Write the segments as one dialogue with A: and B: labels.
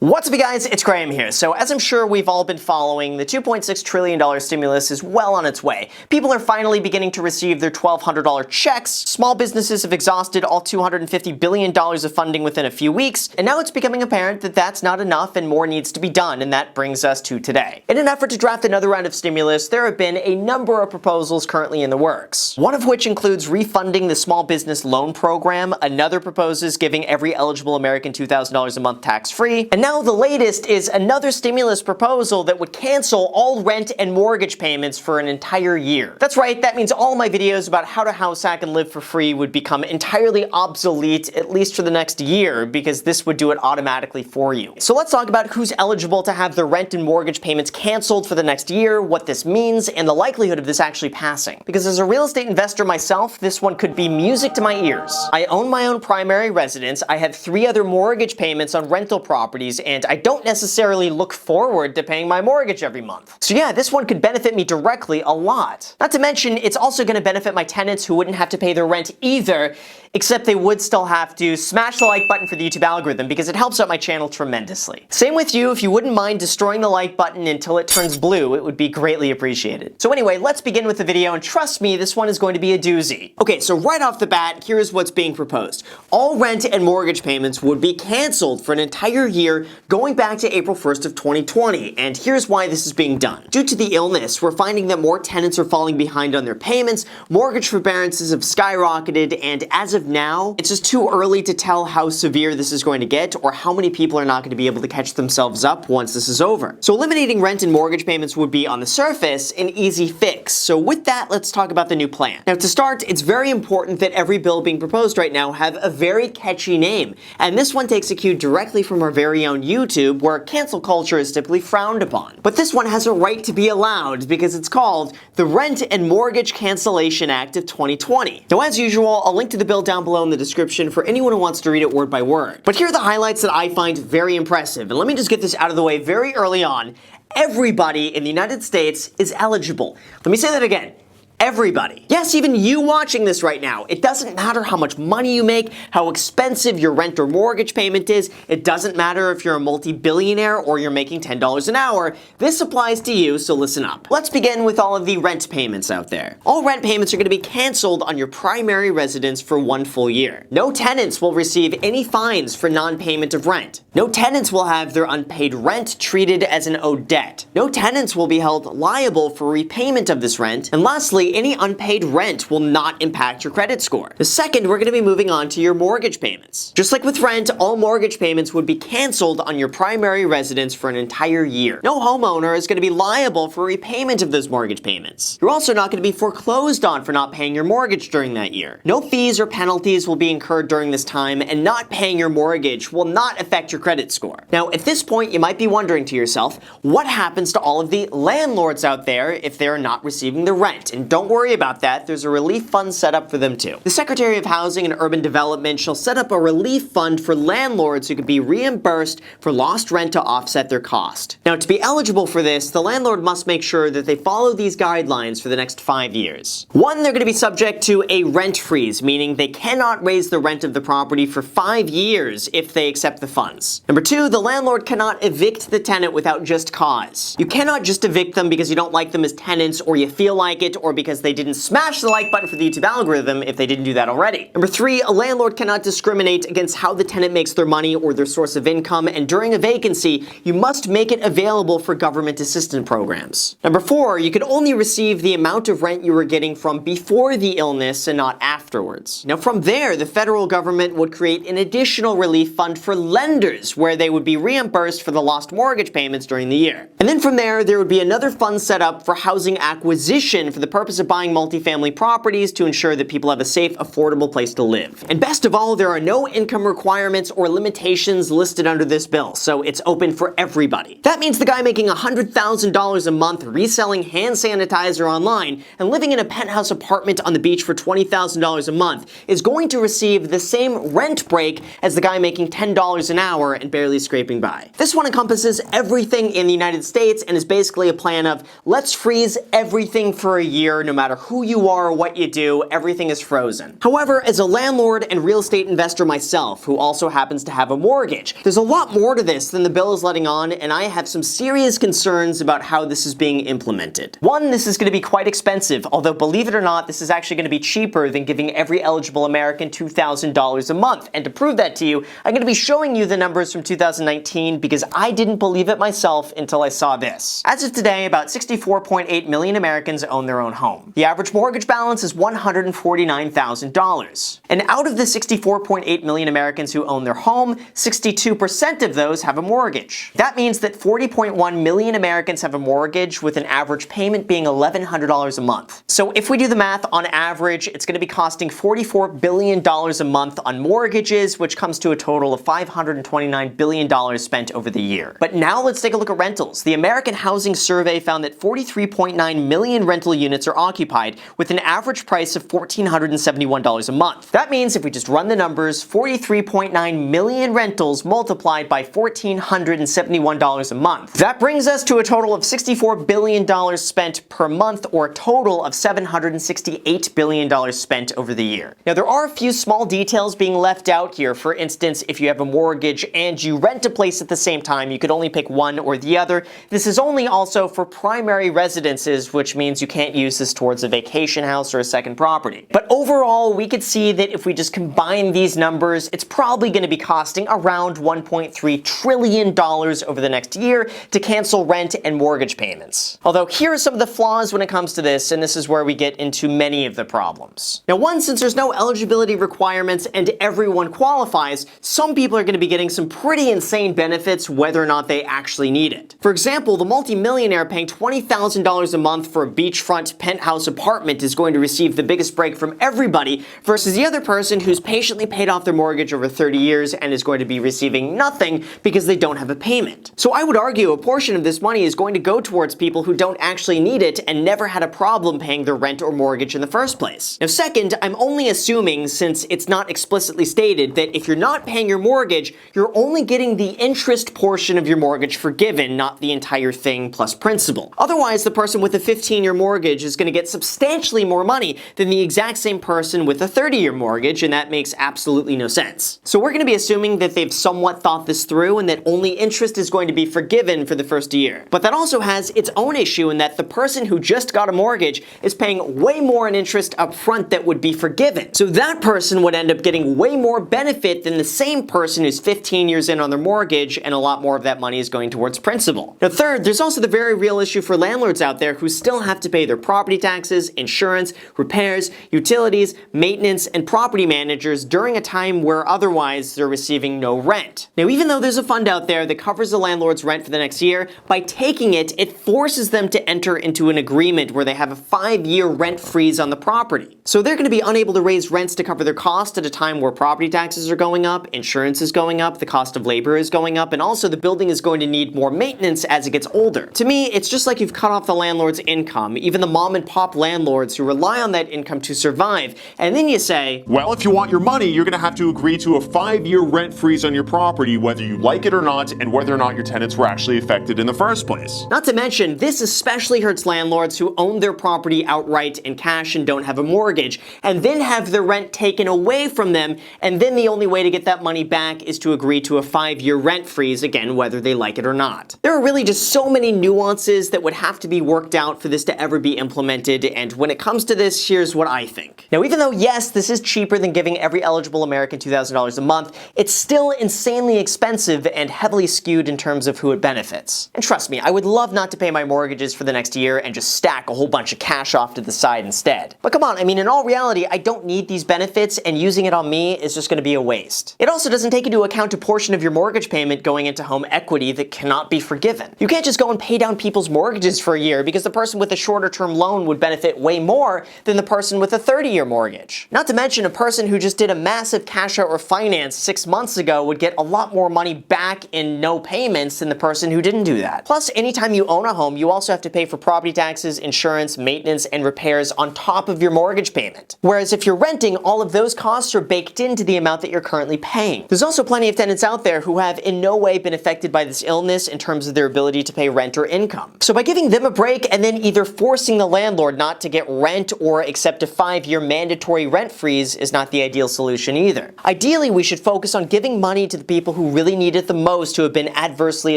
A: What's up, you guys? It's Graham here. So as I'm sure we've all been following, the $2.6 trillion stimulus is well on its way. People are finally beginning to receive their $1,200 checks. Small businesses have exhausted all $250 billion of funding within a few weeks. And now it's becoming apparent that that's not enough and more needs to be done. And that brings us to today. In an effort to draft another round of stimulus, there have been a number of proposals currently in the works. One of which includes refunding the small business loan program. Another proposes giving every eligible American $2,000 a month tax-free. And now the latest is another stimulus proposal that would cancel all rent and mortgage payments for an entire year. That's right, that means all my videos about how to house hack and live for free would become entirely obsolete, at least for the next year, because this would do it automatically for you. So let's talk about who's eligible to have their rent and mortgage payments canceled for the next year, what this means, and the likelihood of this actually passing. Because as a real estate investor myself, this one could be music to my ears. I own my own primary residence, I have 3 other mortgage payments on rental properties, and I don't necessarily look forward to paying my mortgage every month. So yeah, this one could benefit me directly a lot. Not to mention, it's also going to benefit my tenants who wouldn't have to pay their rent either, except they would still have to smash the like button for the YouTube algorithm because it helps out my channel tremendously. Same with you, if you wouldn't mind destroying the like button until it turns blue, it would be greatly appreciated. So anyway, let's begin with the video, and trust me, this one is going to be a doozy. Okay, so right off the bat, here's what's being proposed. All rent and mortgage payments would be canceled for an entire year going back to April 1st of 2020, and here's why this is being done. Due to the illness, we're finding that more tenants are falling behind on their payments, mortgage forbearances have skyrocketed, and as of now, it's just too early to tell how severe this is going to get or how many people are not going to be able to catch themselves up once this is over. So eliminating rent and mortgage payments would be, on the surface, an easy fix. So with that, let's talk about the new plan. Now to start, it's very important that every bill being proposed right now have a very catchy name, and this one takes a cue directly from our very own YouTube, where cancel culture is typically frowned upon. But this one has a right to be allowed because it's called the Rent and Mortgage Cancellation Act of 2020. Now as usual, I'll link to the bill down below in the description for anyone who wants to read it word by word. But here are the highlights that I find very impressive, and let me just get this out of the way very early on. Everybody in the United States is eligible. Let me say that again. Everybody. Yes, even you watching this right now. It doesn't matter how much money you make, how expensive your rent or mortgage payment is. It doesn't matter if you're a multi-billionaire or you're making $10 an hour. This applies to you, so listen up. Let's begin with all of the rent payments out there. All rent payments are going to be canceled on your primary residence for 1 full year. No tenants will receive any fines for non-payment of rent. No tenants will have their unpaid rent treated as an owed debt. No tenants will be held liable for repayment of this rent. And lastly, any unpaid rent will not impact your credit score. The second, we're going to be moving on to your mortgage payments. Just like with rent, all mortgage payments would be canceled on your primary residence for an entire year. No homeowner is going to be liable for repayment of those mortgage payments. You're also not going to be foreclosed on for not paying your mortgage during that year. No fees or penalties will be incurred during this time, and not paying your mortgage will not affect your credit score. Now, at this point, you might be wondering to yourself, what happens to all of the landlords out there if they're not receiving the rent? And don't worry about that, there's a relief fund set up for them too. The Secretary of Housing and Urban Development shall set up a relief fund for landlords who could be reimbursed for lost rent to offset their cost. Now, to be eligible for this, the landlord must make sure that they follow these guidelines for the next 5 years. 1, they're going to be subject to a rent freeze, meaning they cannot raise the rent of the property for 5 years if they accept the funds. Number 2, the landlord cannot evict the tenant without just cause. You cannot just evict them because you don't like them as tenants, or you feel like it, or because they didn't smash the like button for the YouTube algorithm if they didn't do that already. Number 3, a landlord cannot discriminate against how the tenant makes their money or their source of income, and during a vacancy, you must make it available for government assistance programs. Number 4, you can only receive the amount of rent you were getting from before the illness and not afterwards. Now from there, the federal government would create an additional relief fund for lenders where they would be reimbursed for the lost mortgage payments during the year. And then from there would be another fund set up for housing acquisition for the purpose of buying multifamily properties to ensure that people have a safe, affordable place to live. And best of all, there are no income requirements or limitations listed under this bill, so it's open for everybody. That means the guy making $100,000 a month reselling hand sanitizer online and living in a penthouse apartment on the beach for $20,000 a month is going to receive the same rent break as the guy making $10 an hour and barely scraping by. This one encompasses everything in the United States and is basically a plan of, let's freeze everything for a year where no matter who you are or what you do, everything is frozen. However, as a landlord and real estate investor myself, who also happens to have a mortgage, there's a lot more to this than the bill is letting on, and I have some serious concerns about how this is being implemented. One, this is going to be quite expensive, although believe it or not, this is actually going to be cheaper than giving every eligible American $2,000 a month. And to prove that to you, I'm going to be showing you the numbers from 2019 because I didn't believe it myself until I saw this. As of today, about 64.8 million Americans own their own home. The average mortgage balance is $149,000. And out of the 64.8 million Americans who own their home, 62% of those have a mortgage. That means that 40.1 million Americans have a mortgage, with an average payment being $1,100 a month. So if we do the math, on average, it's going to be costing $44 billion a month on mortgages, which comes to a total of $529 billion spent over the year. But now let's take a look at rentals. The American Housing Survey found that 43.9 million rental units are occupied, with an average price of $1,471 a month. That means if we just run the numbers, 43.9 million rentals multiplied by $1,471 a month. That brings us to a total of $64 billion spent per month, or a total of $768 billion spent over the year. Now, there are a few small details being left out here. For instance, if you have a mortgage and you rent a place at the same time, you could only pick one or the other. This is only also for primary residences, which means you can't use this towards a vacation house or a second property. But overall, we could see that if we just combine these numbers, it's probably going to be costing around $1.3 trillion over the next year to cancel rent and mortgage payments. Although here are some of the flaws when it comes to this, and this is where we get into many of the problems. Now, one, since there's no eligibility requirements and everyone qualifies, some people are going to be getting some pretty insane benefits whether or not they actually need it. For example, the multimillionaire paying $20,000 a month for a beachfront penthouse apartment is going to receive the biggest break from everybody, versus the other person who's patiently paid off their mortgage over 30 years and is going to be receiving nothing because they don't have a payment. So I would argue a portion of this money is going to go towards people who don't actually need it and never had a problem paying their rent or mortgage in the first place. Now, second, I'm only assuming, since it's not explicitly stated, that if you're not paying your mortgage, you're only getting the interest portion of your mortgage forgiven, not the entire thing plus principal. Otherwise, the person with a 15-year mortgage is going to get substantially more money than the exact same person with a 30-year mortgage, and that makes absolutely no sense. So we're going to be assuming that they've somewhat thought this through and that only interest is going to be forgiven for the first year. But that also has its own issue in that the person who just got a mortgage is paying way more in interest up front that would be forgiven. So that person would end up getting way more benefit than the same person who's 15 years in on their mortgage, and a lot more of that money is going towards principal. Now, third, there's also the very real issue for landlords out there who still have to pay their property taxes, insurance, repairs, utilities, maintenance, and property managers during a time where otherwise they're receiving no rent. Now, even though there's a fund out there that covers the landlord's rent for the next year, by taking it, it forces them to enter into an agreement where they have a 5-year rent freeze on the property. So they're going to be unable to raise rents to cover their costs at a time where property taxes are going up, insurance is going up, the cost of labor is going up, and also the building is going to need more maintenance as it gets older. To me, it's just like you've cut off the landlord's income, even the mom and pop landlords who rely on that income to survive, and then you say,
B: well, if you want your money, you're going to have to agree to a 5-year rent freeze on your property, whether you like it or not, and whether or not your tenants were actually affected in the first place.
A: Not to mention, this especially hurts landlords who own their property outright in cash and don't have a mortgage, and then have their rent taken away from them, and then the only way to get that money back is to agree to a 5-year rent freeze, again, whether they like it or not. There are really just so many nuances that would have to be worked out for this to ever be implemented, and when it comes to this, here's what I think. Now, even though, yes, this is cheaper than giving every eligible American $2,000 a month, it's still insanely expensive and heavily skewed in terms of who it benefits. And trust me, I would love not to pay my mortgages for the next year and just stack a whole bunch of cash off to the side instead. But come on, I mean, in all reality, I don't need these benefits, and using it on me is just going to be a waste. It also doesn't take into account a portion of your mortgage payment going into home equity that cannot be forgiven. You can't just go and pay down people's mortgages for a year because the person with a shorter term loan would benefit way more than the person with a 30-year mortgage. Not to mention, a person who just did a massive cash out refinance 6 months ago would get a lot more money back in no payments than the person who didn't do that. Plus, anytime you own a home, you also have to pay for property taxes, insurance, maintenance, and repairs on top of your mortgage payment. Whereas if you're renting, all of those costs are baked into the amount that you're currently paying. There's also plenty of tenants out there who have in no way been affected by this illness in terms of their ability to pay rent or income. So by giving them a break and then either forcing the landlord landlord not to get rent or accept a 5-year mandatory rent freeze is not the ideal solution either. Ideally, we should focus on giving money to the people who really need it the most, who have been adversely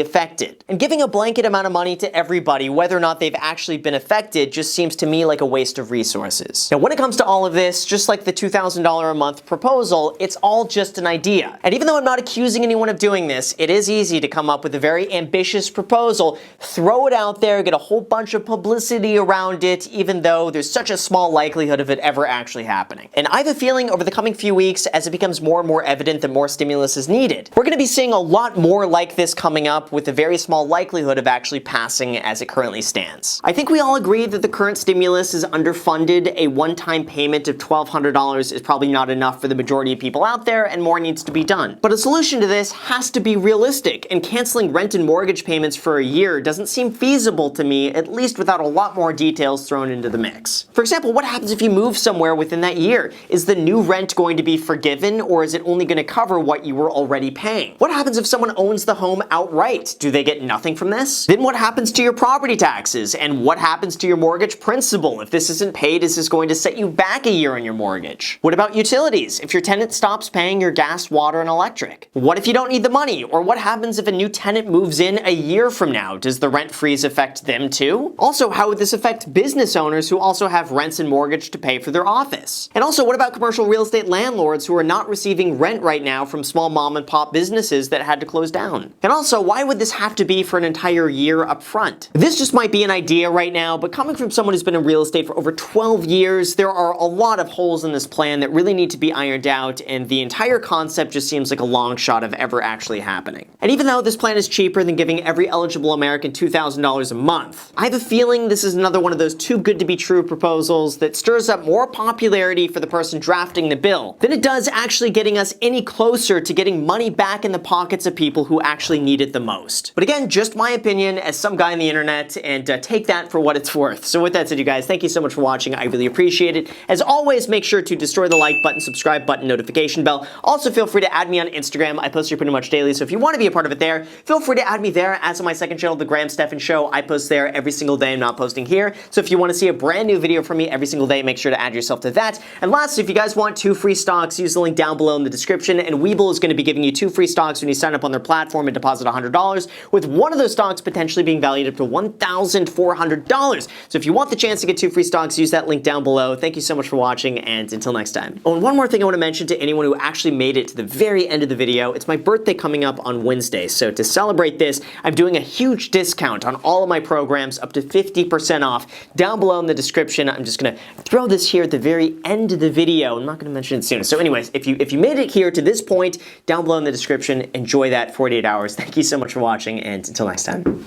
A: affected. And giving a blanket amount of money to everybody, whether or not they've actually been affected, just seems to me like a waste of resources. Now, when it comes to all of this, just like the $2,000 a month proposal, it's all just an idea. And even though I'm not accusing anyone of doing this, it is easy to come up with a very ambitious proposal, throw it out there, get a whole bunch of publicity around it, even though there's such a small likelihood of it ever actually happening. And I have a feeling over the coming few weeks, as it becomes more and more evident that more stimulus is needed, we're going to be seeing a lot more like this coming up with a very small likelihood of actually passing as it currently stands. I think we all agree that the current stimulus is underfunded. A one-time payment of $1,200 is probably not enough for the majority of people out there, and more needs to be done. But a solution to this has to be realistic, and canceling rent and mortgage payments for a year doesn't seem feasible to me, at least without a lot more details thrown into the mix. For example, what happens if you move somewhere within that year? Is the new rent going to be forgiven, or is it only going to cover what you were already paying? What happens if someone owns the home outright? Do they get nothing from this? Then what happens to your property taxes? And what happens to your mortgage principal? If this isn't paid, is this going to set you back a year on your mortgage? What about utilities? If your tenant stops paying your gas, water, and electric? What if you don't need the money? Or what happens if a new tenant moves in a year from now? Does the rent freeze affect them too? Also, how would this affect business owners who also have rents and mortgage to pay for their office? And also, what about commercial real estate landlords who are not receiving rent right now from small mom and pop businesses that had to close down? And also, why would this have to be for an entire year up front? This just might be an idea right now, but coming from someone who's been in real estate for over 12 years, there are a lot of holes in this plan that really need to be ironed out, and the entire concept just seems like a long shot of ever actually happening. And even though this plan is cheaper than giving every eligible American $2,000 a month, I have a feeling this is another one of those too good to be true proposals that stirs up more popularity for the person drafting the bill than it does actually getting us any closer to getting money back in the pockets of people who actually need it the most. But again, just my opinion as some guy on the internet, and take that for what it's worth. So with that said, you guys, thank you so much for watching. I really appreciate it. As always, make sure to destroy the like button, subscribe button, notification bell. Also, feel free to add me on Instagram. I post here pretty much daily, so if you want to be a part of it there, feel free to add me there. As on my second channel, The Graham Stephan Show, I post there every single day. I'm not posting here. So if you want to see a brand new video from me every single day, make sure to add yourself to that. And lastly, if you guys want 2 free stocks, use the link down below in the description, and Webull is going to be giving you 2 free stocks when you sign up on their platform and deposit $100, with one of those stocks potentially being valued up to $1,400. So if you want the chance to get 2 free stocks, use that link down below. Thank you so much for watching, and until next time. Oh, and one more thing I want to mention to anyone who actually made it to the very end of the video, it's my birthday coming up on Wednesday, so to celebrate this, I'm doing a huge discount on all of my programs, up to 50% off. Down below in the description, I'm just going to throw this here at the very end of the video. I'm not going to mention it soon. So anyways, if you made it here to this point, down below in the description, enjoy that 48 hours. Thank you so much for watching, and until next time.